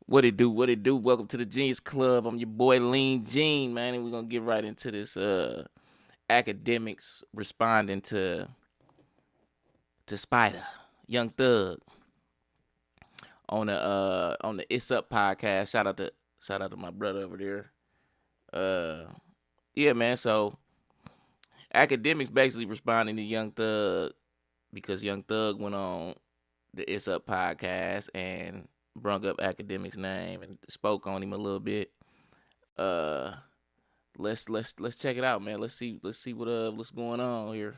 What it do? What it do? Welcome to the Genius Club. I'm your boy Lean Gene, man, and we're gonna get right into this academics responding to Spider, Young Thug on the It's Up podcast. Shout out to my brother over there. Yeah, man. So academics basically responding to Young Thug because Young Thug went on the It's Up podcast and brung up academics name and spoke on him a little bit. Uh let's check it out, man. Let's see what's going on here.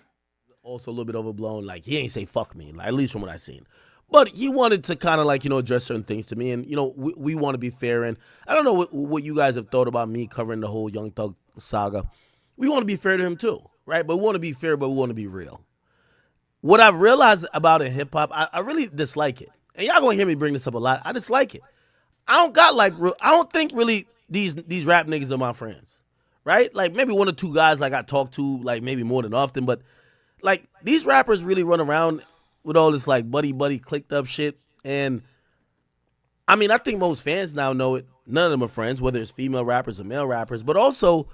Also a little bit overblown. Like he ain't say fuck me, like, at least from what I seen. But he wanted to kind of like address certain things to me, and we want to be fair. And I don't know what you guys have thought about me covering the whole Young Thug saga. We want to be fair to him too, right? But we want to be fair, but we want to be real. What I've realized about in hip hop, I really dislike it, and y'all gonna hear me bring this up a lot. I dislike it. I don't got like I don't think really these rap niggas are my friends, right? Like maybe one or two guys like I talk to like maybe more than often, but like these rappers really run around with all this like buddy clicked up shit. And I mean, I think most fans now know it. None of them are friends, whether it's female rappers or male rappers. But also,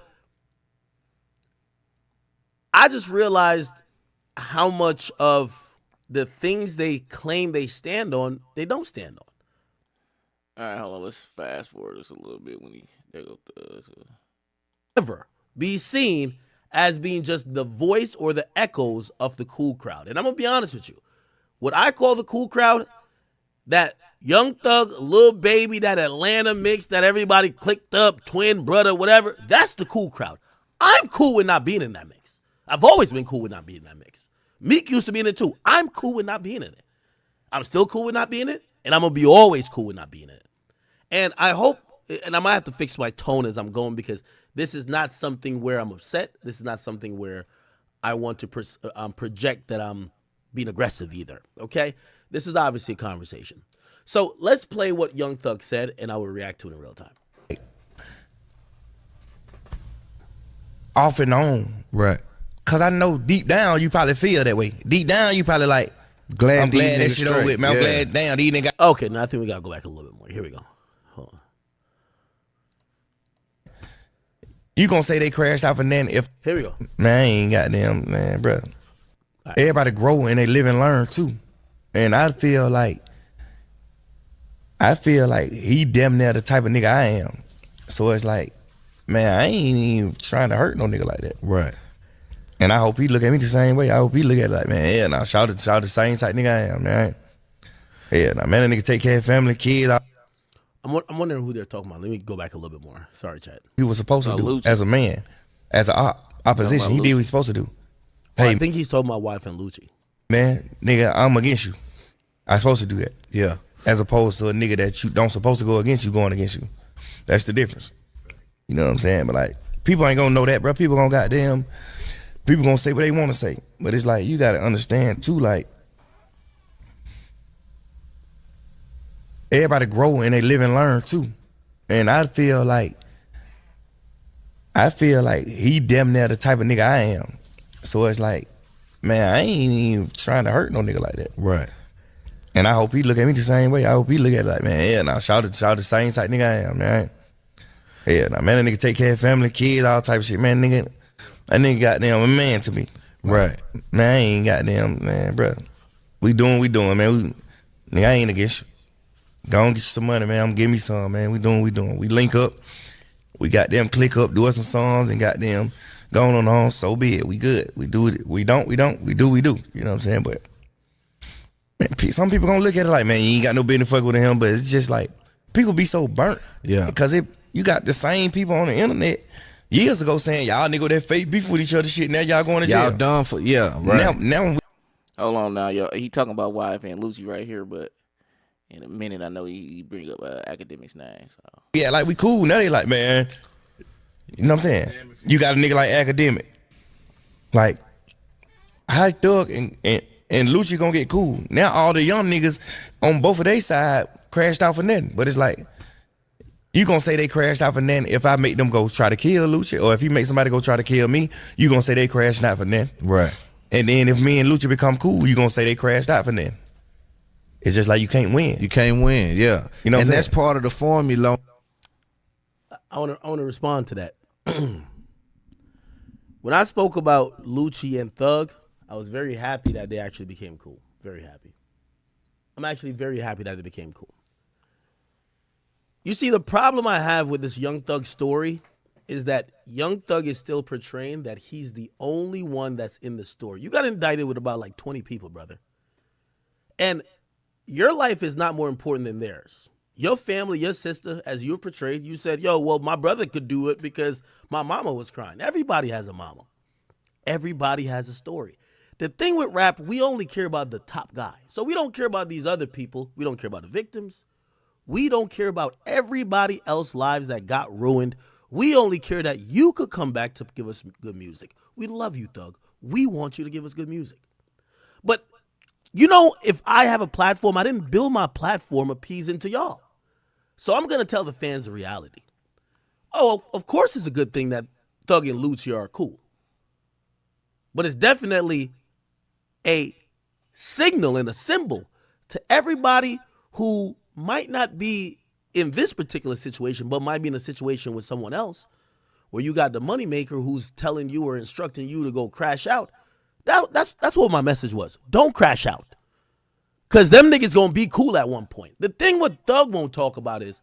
I just realized how much of the things they claim they stand on, they don't stand on. All right, hold on. Let's fast forward this a little bit when he there go Ever be seen as being just the voice or the echoes of the cool crowd. And I'm going to be honest with you. What I call the cool crowd, that Young Thug, Lil Baby, that Atlanta mix that everybody clicked up, twin brother, whatever, that's the cool crowd. I'm cool with not being in that mix. I've always been cool with not being in that mix. Meek used to be in it too. I'm cool with not being in it. I'm still cool with not being in it, and I'm going to be always cool with not being in it. And I hope, and I might have to fix my tone as I'm going, because this is not something where I'm upset. This is not something where I want to project that I'm being aggressive either, okay? This is obviously a conversation. So let's play what Young Thug said, and I will react to it in real time. Off and on. Right. Because I know deep down you probably feel that way. Deep down you probably like, I'm glad that shit over with, man. I'm glad, damn, these niggas. Okay, now I think we got to go back a little bit more. Here we go. Hold on. You gonna say they crashed out and then if. Here we go. Man, I ain't goddamn, man, bro. Right. Everybody grow and they live and learn too. And I feel like he damn near the type of nigga I am. So it's like, man, I ain't even trying to hurt no nigga like that. Right. And I hope he look at me the same way. I hope he look at it like, man, yeah, nah, shout the same type nigga I am, man. Yeah, nah, man, that nigga take care of family, kids. I'm wondering who they're talking about. Let me go back a little bit more. Sorry, chat. He was supposed to do Lucci. as a man, as an opposition. He did what he supposed to do. Well, Hey, I think he's talking about wife and Lucci. man, nigga, I'm against you. I supposed to do that. Yeah. As opposed to a nigga that you don't supposed to go against you going against you. That's the difference. You know what I'm saying? But like, people ain't gonna know that, bro. People gonna say what they want to say. But it's like, you gotta understand too, like, everybody grow and they live and learn too. And I feel like he damn near the type of nigga I am. So it's like, man, I ain't even trying to hurt no nigga like that. Right. And I hope he look at me the same way. I hope he look at it like, man, yeah, nah, shout the same type nigga I am, man. Yeah, nah, man, that nigga take care of family, kids, all type of shit. Man, that nigga goddamn a man to me. Right. Man, I ain't goddamn, man, bro. We doing, man. Nigga, I ain't against you. Go on, get you some money, man. I'm give me some, man. We doing. We link up. We goddamn click up, do us some songs, and goddamn going on. So be it. We good. We do it. We don't. We do. You know what I'm saying? But man, some people gonna look at it like, man, you ain't got no business fuck with him. But it's just like, people be so burnt. Yeah. Because you got the same people on the internet years ago saying y'all nigga that fake beef with each other shit. Now y'all going to jail. Y'all done for, yeah, right. Now Hold on now, yo. He talking about wife and Lucci right here, but in a minute I know he bring up academics name. So yeah, like we cool. Now they like, man, you know what I'm saying? You got a nigga like Academic. Like, how Thug and Lucci gonna get cool? Now all the young niggas on both of their side crashed out for nothing. But it's like, you gonna say they crashed out for nothing if I make them go try to kill Lucci, or if he make somebody go try to kill me, you gonna say they crashed out for nothing. Right. And then if me and Lucci become cool, you gonna say they crashed out for nothing. It's just like you can't win. You can't win, yeah. You know what And I'm that's saying? part of the formula. I want to respond to that. When I spoke about Lucci and Thug, I was very happy that they actually became cool. Very happy. I'm actually very happy that they became cool. You see, the problem I have with this Young Thug story is that Young Thug is still portraying that he's the only one that's in the story. You got indicted with about like 20 people, brother. And your life is not more important than theirs. Your family, your sister, as you portrayed, you said, yo, well, my brother could do it because my mama was crying. Everybody has a mama. Everybody has a story. The thing with rap, we only care about the top guy. So we don't care about these other people. We don't care about the victims. We don't care about everybody else's lives that got ruined. We only care that you could come back to give us good music. We love you, Thug. We want you to give us good music. But you know, if I have a platform, I didn't build my platform appeasing to y'all. So I'm going to tell the fans the reality. Oh, of course it's a good thing that Thug and Lucci are cool. But it's definitely a signal and a symbol to everybody who might not be in this particular situation, but might be in a situation with someone else where you got the moneymaker who's telling you or instructing you to go crash out. That's what my message was. Don't crash out. Because them niggas going to be cool at one point. The thing what Thug won't talk about is,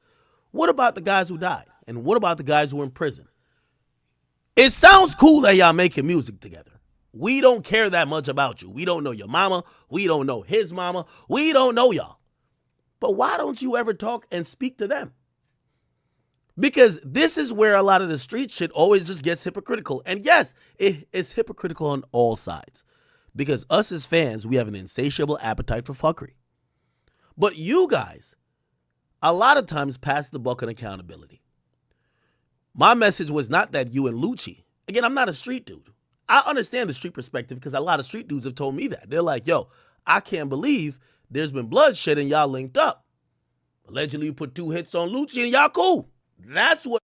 what about the guys who died? And what about the guys who are in prison? It sounds cool that y'all making music together. We don't care that much about you. We don't know your mama. We don't know his mama. We don't know y'all. But why don't you ever talk and speak to them? Because this is where a lot of the street shit always just gets hypocritical. And yes, it's hypocritical on all sides. Because us as fans, we have an insatiable appetite for fuckery. But you guys, a lot of times pass the buck on accountability. My message was not that you and Lucci. Again, I'm not a street dude. I understand the street perspective because a lot of street dudes have told me that. They're like, yo, I can't believe there's been bloodshed and y'all linked up. Allegedly, you put 2 hits on Lucci and y'all cool. That's what.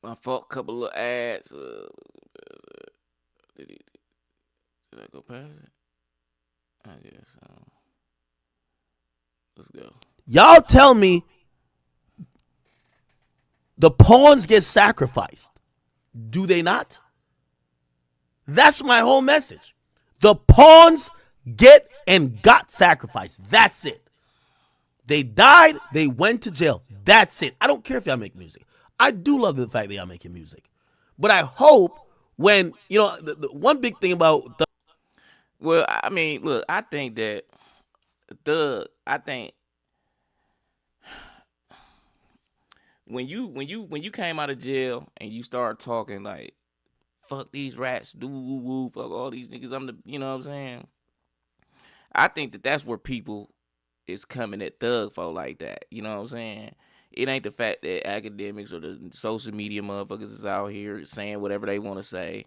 My fault. Couple of ads. Did I go past it? I guess. Let's go. Y'all tell me the pawns get sacrificed. Do they not? That's my whole message. The pawns get and got sacrificed. That's it. They died. They went to jail. That's it. I don't care if y'all make music. I do love the fact that y'all making music. But I hope when, you know, the one big thing about the. Well, I mean, look, I think that I think when you came out of jail and you start talking like fuck these rats, do woo woo, fuck all these niggas, I'm the, you know what I'm saying? I think that that's where people is coming at Thug for like that. You know what I'm saying? It ain't the fact that academics or the social media motherfuckers is out here saying whatever they want to say.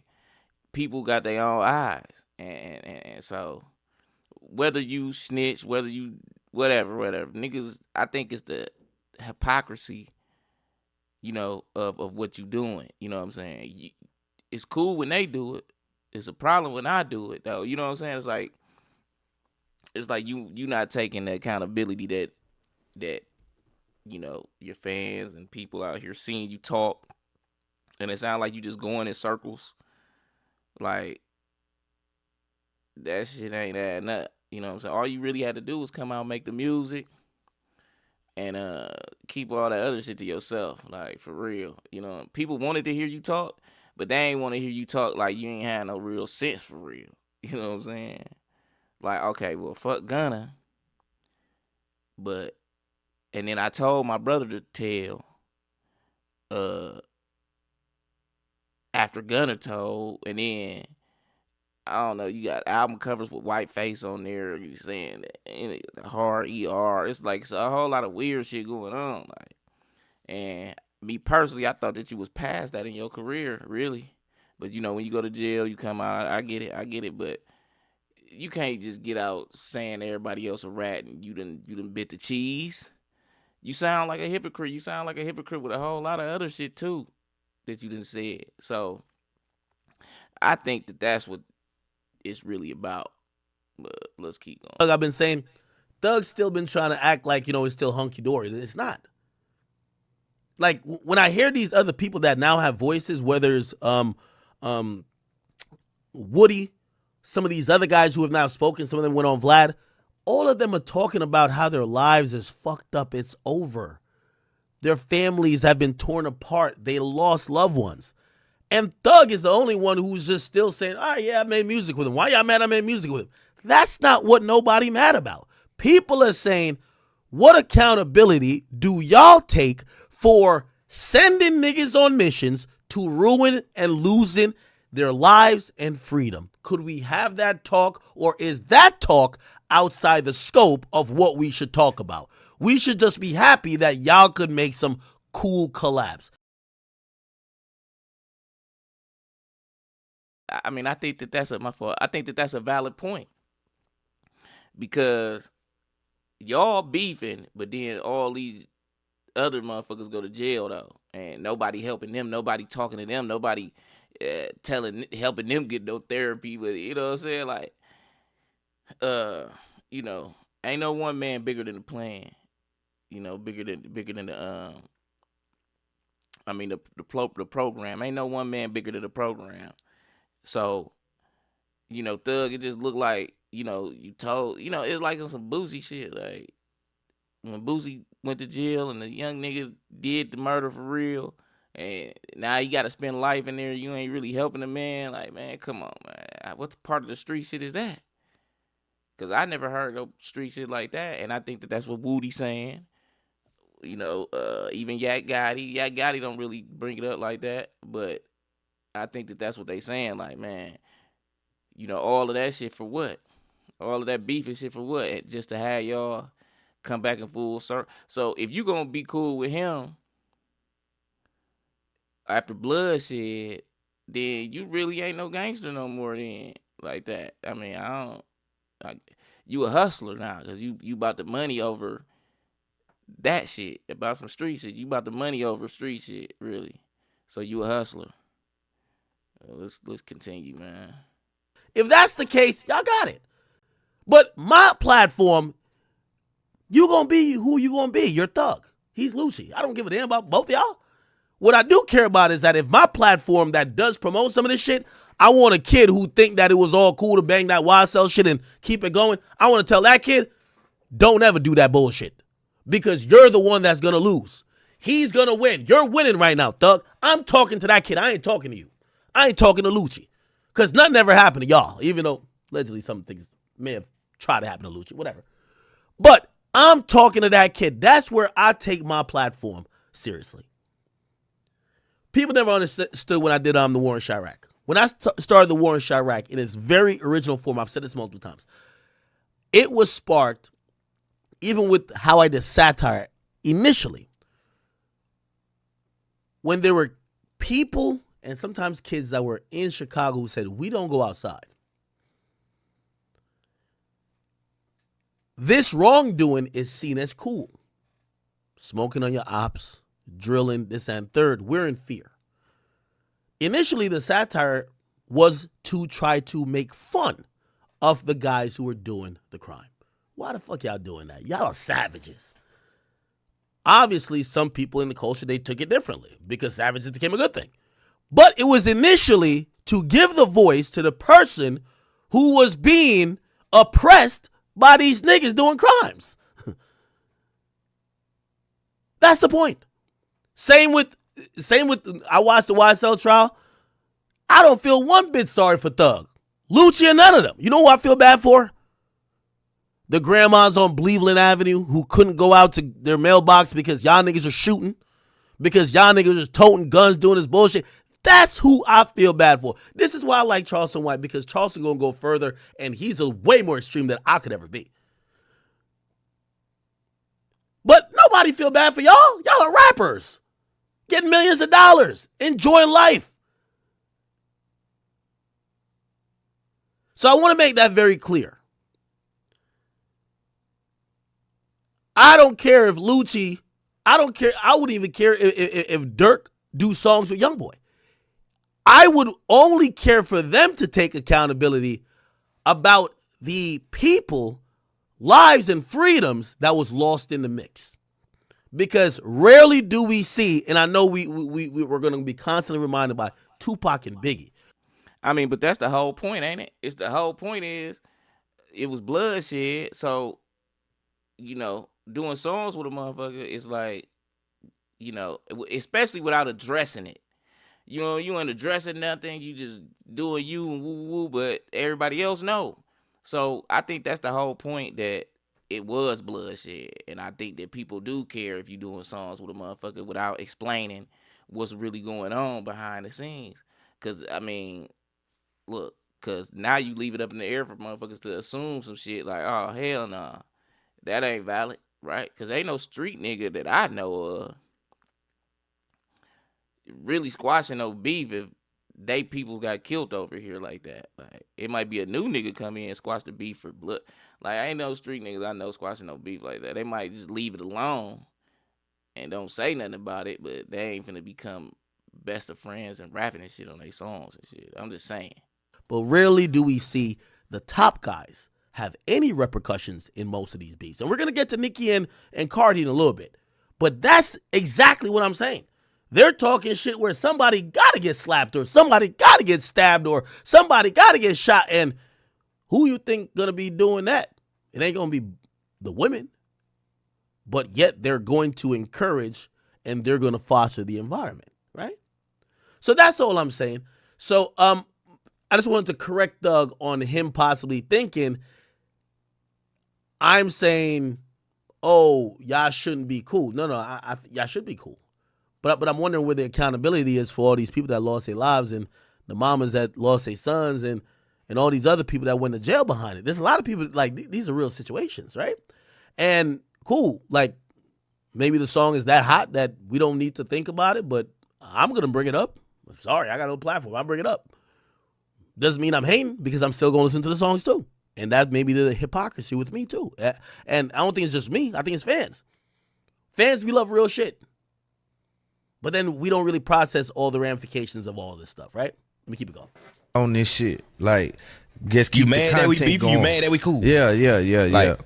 People got their own eyes, and so whether you snitch, whether you whatever, niggas. I think it's the hypocrisy, of what you doing. You know what I'm saying? It's cool when they do it. It's a problem when I do it, though. You know what I'm saying? It's like you not taking the accountability that your fans and people out here seeing you talk, and it sounds like you just going in circles. Like that shit ain't adding up. You know what I'm saying? All you really had to do was come out and make the music and keep all that other shit to yourself. Like for real. People wanted to hear you talk, but they ain't want to hear you talk like you ain't had no real sense for real. You know what I'm saying? Like, okay, well fuck Gunna. But and then I told my brother to tell uh after Gunna told, and then I don't know, you got album covers with white face on there. You saying that hard ER. It's like it's a whole lot of weird shit going on. Like, and me personally, I thought that you was past that in your career, really. But when you go to jail, you come out. I get it. But you can't just get out saying everybody else a rat and you done bit the cheese. You sound like a hypocrite. You sound like a hypocrite with a whole lot of other shit too that you done said. So I think that that's what it's really about. But let's keep going. Like I've been saying, Thug's still been trying to act like, it's still hunky-dory. It's not. Like, when I hear these other people that now have voices, whether it's Woody, some of these other guys who have now spoken, some of them went on Vlad, all of them are talking about how their lives is fucked up. It's over. Their families have been torn apart. They lost loved ones. And Thug is the only one who's just still saying, yeah, I made music with him. Why y'all mad I made music with him? That's not what nobody mad about. People are saying, what accountability do y'all take for sending niggas on missions to ruin and losing their lives and freedom? Could we have that talk, or is that talk outside the scope of what we should talk about? We should just be happy that y'all could make some cool collabs. I mean, I think that that's my fault. I think that that's a valid point because y'all beefing, but then all these other motherfuckers go to jail though, and nobody helping them, nobody talking to them, nobody helping them get no therapy with it. You know what I'm saying? Like, ain't no one man bigger than the plan. Bigger than the the program. Ain't no one man bigger than the program. So, Thug, it just looked like, you told, it's like on some Boosie shit. Like, when Boosie went to jail and the young nigga did the murder for real, and now you got to spend life in there, you ain't really helping the man. Like, man, come on, man. What part of the street shit is that? Because I never heard no street shit like that, and I think that that's what Woody's saying. Even Yak Gotti don't really bring it up like that, but I think that that's what they saying. Like, man, all of that shit for what? All of that beef and shit for what? Just to have y'all come back in full circle. So if you gonna be cool with him after bloodshed, then you really ain't no gangster no more. Then like that. I mean, you a hustler now because you about the money over that shit, about some street shit. You about the money over street shit, really. So you a hustler. Let's continue, man. If that's the case, y'all got it. But my platform, you gonna be who you gonna be. You're Thug. He's Lucci. I don't give a damn about both of y'all. What I do care about is that if my platform that does promote some of this shit, I want a kid who think that it was all cool to bang that YSL shit and keep it going. I want to tell that kid, don't ever do that bullshit. Because you're the one that's gonna lose. He's gonna win. You're winning right now, Thug. I'm talking to that kid. I ain't talking to you. I ain't talking to Lucci. Because nothing ever happened to y'all, even though allegedly some things may have tried to happen to Lucci, whatever. But I'm talking to that kid. That's where I take my platform seriously. People never understood when I did the War in Chirac. When I started the War in Chirac in its very original form, I've said this multiple times, it was sparked, even with how I did satire initially, when there were people and sometimes kids that were in Chicago who said, we don't go outside. This wrongdoing is seen as cool. Smoking on your ops, drilling, this and third, we're in fear. Initially, the satire was to try to make fun of the guys who were doing the crime. Why the fuck y'all doing that? Y'all are savages. Obviously, some people in the culture, they took it differently because savages became a good thing. But it was initially to give the voice to the person who was being oppressed by these niggas doing crimes. That's the point. Same with I watched the YSL trial. I don't feel one bit sorry for Thug. Lucci and none of them. You know who I feel bad for? The grandmas on Cleveland Avenue who couldn't go out to their mailbox because y'all niggas are shooting. Because y'all niggas are toting guns, doing this bullshit. That's who I feel bad for. This is why I like Charleston White, because Charleston gonna go further, and he's a way more extreme than I could ever be. But nobody feel bad for y'all. Y'all are rappers. Getting millions of dollars. Enjoying life. So I want to make that very clear. I don't care if Lucci, I don't care. I wouldn't even care if Dirk do songs with YoungBoy. I would only care for them to take accountability about the people, lives, and freedoms that was lost in the mix. Because rarely do we see, and I know we're going to be constantly reminded by Tupac and Biggie. I mean, but that's the whole point, ain't it? It's the whole point is it was bloodshed. So, doing songs with a motherfucker is like, especially without addressing it. You ain't addressing nothing. You just doing you and woo woo, but everybody else know. So I think that's the whole point, that it was bloodshed, and I think that people do care if you doing songs with a motherfucker without explaining what's really going on behind the scenes. Cause I mean, look, cause now you leave it up in the air for motherfuckers to assume some shit like, oh hell nah, that ain't valid, right? Cause ain't no street nigga that I know of really squashing no beef if they people got killed over here like that. Like, it might be a new nigga come in and squash the beef for blood. Like, I ain't no street niggas I know squashing no beef like that. They might just leave it alone and don't say nothing about it, but they ain't finna become best of friends and rapping and shit on their songs and shit. I'm just saying. But rarely do we see the top guys have any repercussions in most of these beefs. And we're going to get to Nicki and Cardi in a little bit. But that's exactly what I'm saying. They're talking shit where somebody got to get slapped or somebody got to get stabbed or somebody got to get shot. And who you think going to be doing that? It ain't going to be the women. But yet they're going to encourage and they're going to foster the environment, right? So that's all I'm saying. So I just wanted to correct Doug on him possibly thinking I'm saying, oh, y'all shouldn't be cool. No, y'all should be cool. But I'm wondering where the accountability is for all these people that lost their lives and the mamas that lost their sons and all these other people that went to jail behind it. There's a lot of people, like, these are real situations, right? And cool, like, maybe the song is that hot that we don't need to think about it, but I'm going to bring it up. I'm sorry, I got no platform. I'll bring it up. Doesn't mean I'm hating because I'm still going to listen to the songs too. And that may be the hypocrisy with me too. And I don't think it's just me. I think it's fans. Fans, we love real shit. But then we don't really process all the ramifications of all this stuff, right? Let me keep it going. On this shit, like, just keep You mad the that we content beefing? going. You mad that we cool? Yeah, Like,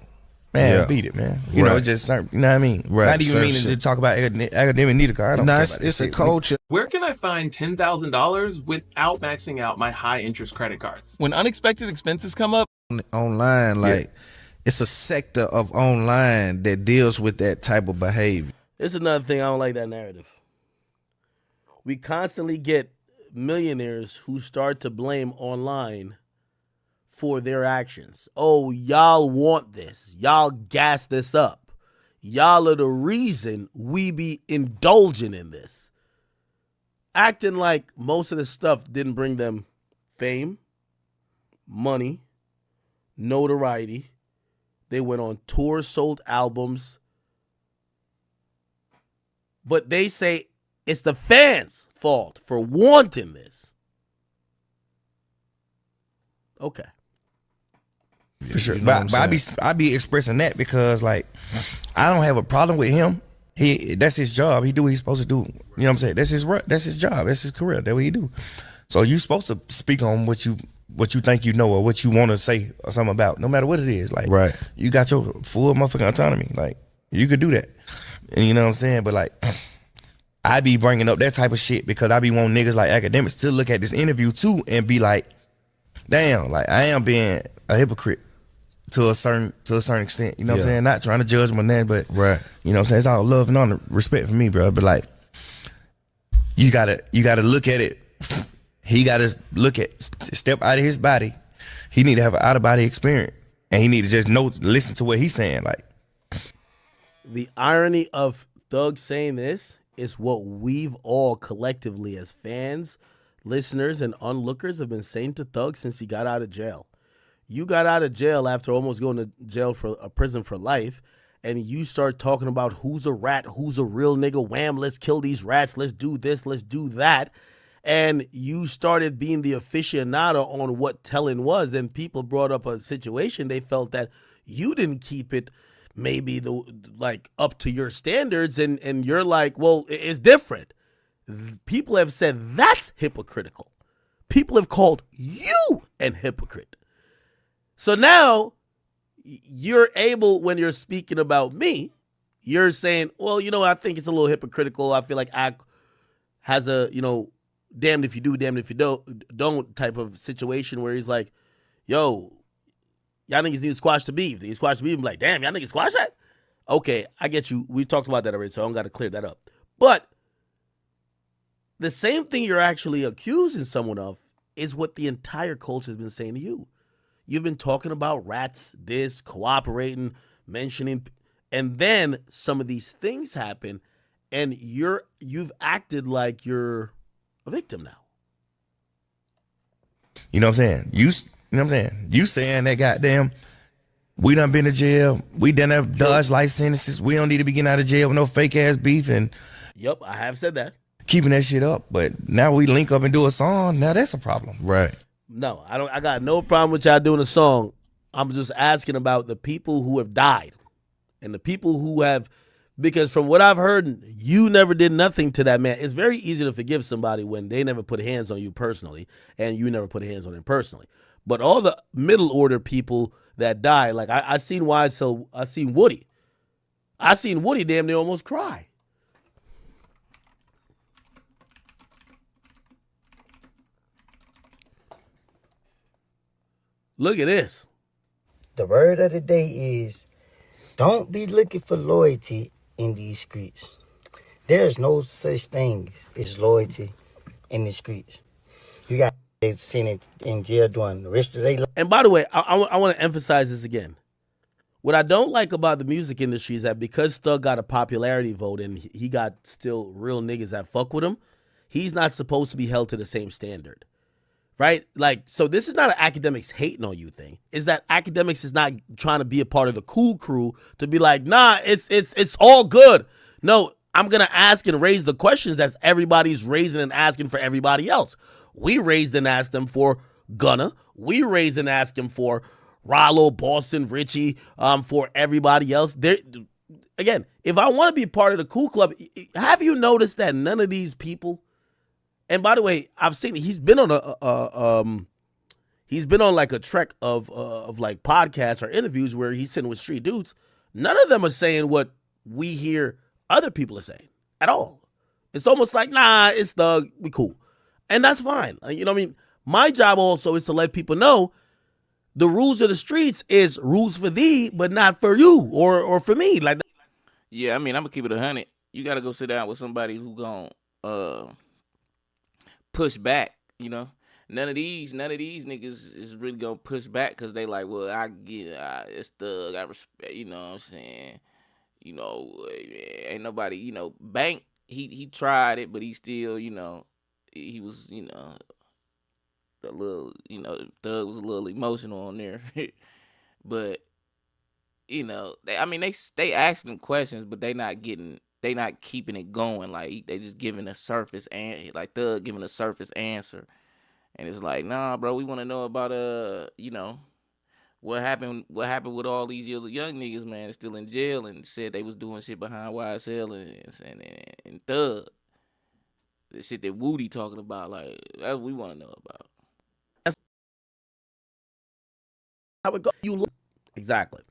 man, Yeah. beat it, man. You know, Right. it's just, you know what I mean? Right, Not even certain meaning shit. to talk about academic neither, cause I don't care Nah, about it's that a shit. culture. Where can I find $10,000 without maxing out my high interest credit cards? When unexpected expenses come up, Online, like, it's a sector of online that deals with that type of behavior. This is another thing I don't like that narrative. We constantly get millionaires who start to blame online for their actions. Oh, y'all want this. Y'all gas this up. Y'all are the reason we be indulging in this. Acting like most of this stuff didn't bring them fame, money, notoriety. They went on tours, sold albums. But they say it's the fans' fault for wanting this. Okay. For sure. You know what But I'm I be expressing that because, like, I don't have a problem with him. That's his job. He do what he's supposed to do. You know what I'm saying? That's his job. That's his career. That's what he do. So you supposed to speak on what you think you know or what you want to say or something about, no matter what it is. Like, Right. You got your full motherfucking autonomy. Like, you could do that. And you know what I'm saying? But, like, I be bringing up that type of shit because I be wanting niggas like Academics to look at this interview too and be like, damn, like, I am being a hypocrite to a certain extent. You know what I'm Yeah. saying? Not trying to judge my name, but Right. you know what I'm saying? It's all love and honor, respect for me, bro. But, like, you gotta look at it. He gotta step out of his body. He need to have an out of body experience, and he need to just listen to what he's saying. Like, The irony of Doug saying this is what we've all collectively as fans, listeners, and onlookers have been saying to Thug since he got out of jail. You got out of jail after almost going to jail for a prison for life, and you start talking about who's a rat, who's a real nigga, wham, let's kill these rats, let's do this, let's do that. And you started being the aficionado on what telling was, and people brought up a situation they felt that you didn't keep it maybe up to your standards, and you're like, well, it's different. People have said that's hypocritical. People have called you an hypocrite. So now you're able, when you're speaking about me, you're saying, well, I think it's a little hypocritical. I feel like Ak has a, damned if you do, damned if you don't type of situation where he's like, yo, y'all niggas need to squash the beef. They squash the beef. I'm like, damn, y'all niggas squash that? Okay, I get you. We talked about that already, so I don't got to clear that up. But the same thing you're actually accusing someone of is what the entire culture has been saying to you. You've been talking about rats, this, cooperating, mentioning, and then some of these things happen, and you've acted like you're a victim now. You know what I'm saying? You know what I'm saying? You saying that goddamn, we done been to jail. We done have dodged life sentences. We don't need to be getting out of jail with no fake ass beef and Yep, I have said that. keeping that shit up. But now we link up and do a song. Now that's a problem. Right. No, I don't. I got no problem with y'all doing a song. I'm just asking about the people who have died and the people who have, because from what I've heard, you never did nothing to that man. It's very easy to forgive somebody when they never put hands on you personally and you never put hands on them personally. But all the middle order people that die, like I seen I seen Woody. I seen Woody damn near almost cry. Look at this. The word of the day is, don't be looking for loyalty in these streets. There is no such thing as loyalty in the streets. You got sitting in jail doing the rest of their life. And by the way, I want to emphasize this again. What I don't like about the music industry is that because Thug got a popularity vote and he got still real niggas that fuck with him, he's not supposed to be held to the same standard. Right? Like, so this is not an Akademiks hating on you thing. Is that Akademiks is not trying to be a part of the cool crew to be like, nah, it's all good. No, I'm going to ask and raise the questions as everybody's raising and asking for everybody else. We raised and asked them for Gunna. We raised and asked him for Rollo, Boston, Richie, for everybody else. Again, if I want to be part of the cool club, have you noticed that none of these people, and by the way, I've seen he's been on like a trek of like podcasts or interviews where he's sitting with street dudes. None of them are saying what we hear other people are saying at all. It's almost like, nah, it's Thug, we cool. And that's fine. You know what I mean? My job also is to let people know the rules of the streets is rules for thee, but not for you or for me. Like, Yeah, I mean, I'm gonna keep it 100. You gotta go sit down with somebody who gon' push back. None of these niggas is really gonna push back because they like, well, I get it's Thug, I respect. You know what I'm saying? Ain't nobody. Bank. He tried it, but he still, he was, a little, Thug was a little emotional on there, but they asking them questions, but they not keeping it going. Like they just giving a surface and like Thug giving a surface answer, and it's like, nah, bro, we want to know about what happened with all these young niggas, man, that's still in jail and said they was doing shit behind YSL and Thug. The shit that Woody talking about, like that's what we want to know about. how it go. Exactly.